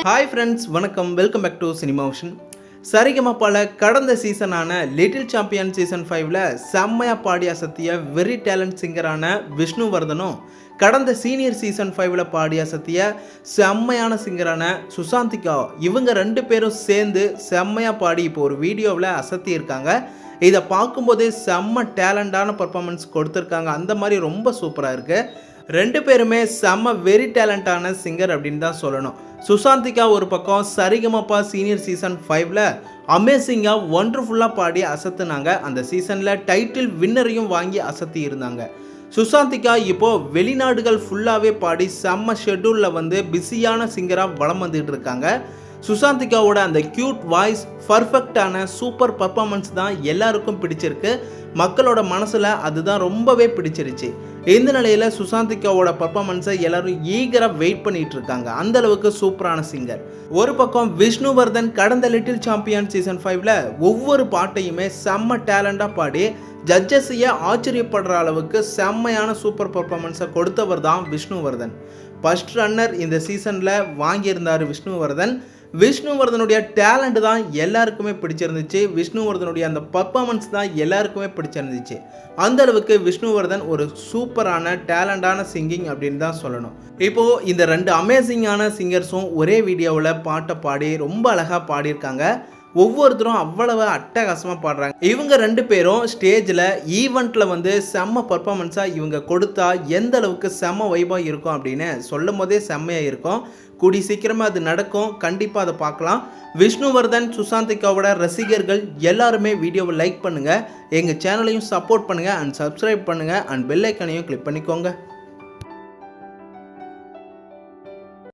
Hi friends, வணக்கம். Welcome back to cinema ocean. சரிகமபால கடந்த சீசனான லிட்டில் சாம்பியன் சீசன் 5ல் செம்மையாக பாடி அசத்திய வெரி டேலண்ட் சிங்கரான விஷ்ணுவர்தனும், கடந்த சீனியர் சீசன் 5ல் பாடி அசத்திய செம்மையான சிங்கரான சுசாந்திகா, இவங்க ரெண்டு பேரும் சேர்ந்து செம்மையாக பாடி இப்போ ஒரு வீடியோவில் அசத்தி இருக்காங்க. இதை பார்க்கும்போதே செம்ம டேலண்டான பர்ஃபார்மன்ஸ் கொடுத்துருக்காங்க. அந்த மாதிரி ரொம்ப சூப்பராக இருக்குது. ரெண்டு பேருமே செம்ம வெரி டேலண்டான சிங்கர் அப்படின்னு தான் சொல்லணும். சுசாந்திகா ஒரு பக்கம் சரிகமபா சீனியர் சீசன் 5ல் அமேசிங்காக ஒண்டர்ஃபுல்லாக பாடி அசத்துனாங்க. அந்த சீசனில் டைட்டில் வின்னரையும் வாங்கி அசத்தி இருந்தாங்க. சுசாந்திகா இப்போது வெளிநாடுகள் ஃபுல்லாகவே பாடி செம்ம ஷெட்யூலில் பிஸியான சிங்கராக வலம் வந்துட்டு இருக்காங்க. சுசாந்திகாவோட அந்த க்யூட் வாய்ஸ், பர்ஃபெக்டான சூப்பர் பர்ஃபார்மன்ஸ் தான் எல்லாருக்கும் பிடிச்சிருக்கு. மக்களோட மனசில் அதுதான் ரொம்பவே பிடிச்சிருச்சு. இந்த நிலையில் சுசாந்திகாவோட பர்ஃபார்மன்ஸை எல்லாரும் ஈகராக வெயிட் பண்ணிட்டு இருக்காங்க. அந்த அளவுக்கு சூப்பரான சிங்கர். ஒரு பக்கம் விஷ்ணுவர்தன் கடந்த லிட்டில் சாம்பியன் சீசன் 5ல் ஒவ்வொரு பாட்டையுமே செம்ம டேலண்டாக பாடி ஜட்ஜஸையே ஆச்சரியப்படுற அளவுக்கு செம்மையான சூப்பர் பர்ஃபார்மன்ஸை கொடுத்தவர் தான் விஷ்ணுவர்தன். ஃபர்ஸ்ட் ரன்னர் இந்த சீசனில் வாங்கியிருந்தார் விஷ்ணுவர்தன். விஷ்ணுவர்தனுடைய டேலண்ட் தான் எல்லாருக்குமே பிடிச்சிருந்துச்சு. விஷ்ணுவர்தனுடைய அந்த பர்ஃபார்மன்ஸ் தான் எல்லாருக்குமே பிடிச்சிருந்துச்சு. அந்த அளவுக்கு விஷ்ணுவர்தன் ஒரு சூப்பரான டேலண்டான சிங்கிங் அப்படின்னு தான் சொல்லணும். இப்போது இந்த ரெண்டு அமேசிங்கான சிங்கர்ஸும் ஒரே வீடியோவில் பாட்டை பாடி ரொம்ப அழகாக பாடியிருக்காங்க. ஒவ்வொருத்தரும் அவ்வளவு அட்டகாசமாக பாடுறாங்க. இவங்க ரெண்டு பேரும் ஸ்டேஜில் ஈவெண்ட்டில் செம்ம பர்ஃபார்மன்ஸாக இவங்க கொடுத்தா எந்த அளவுக்கு செம்ம வைபாக இருக்கும் அப்படின்னு சொல்லும் போதே செம்மையாக இருக்கும். கூடி சீக்கிரமாக அது நடக்கும். கண்டிப்பாக அதை பார்க்கலாம். விஷ்ணுவர்தன், சுசாந்திகாவோட ரசிகர்கள் எல்லாருமே வீடியோவை லைக் பண்ணுங்கள், எங்கள் சேனலையும் சப்போர்ட் பண்ணுங்கள் அண்ட் சப்ஸ்கிரைப் பண்ணுங்கள் அண்ட் பெல் ஐக்கனையும் கிளிக் பண்ணிக்கோங்க.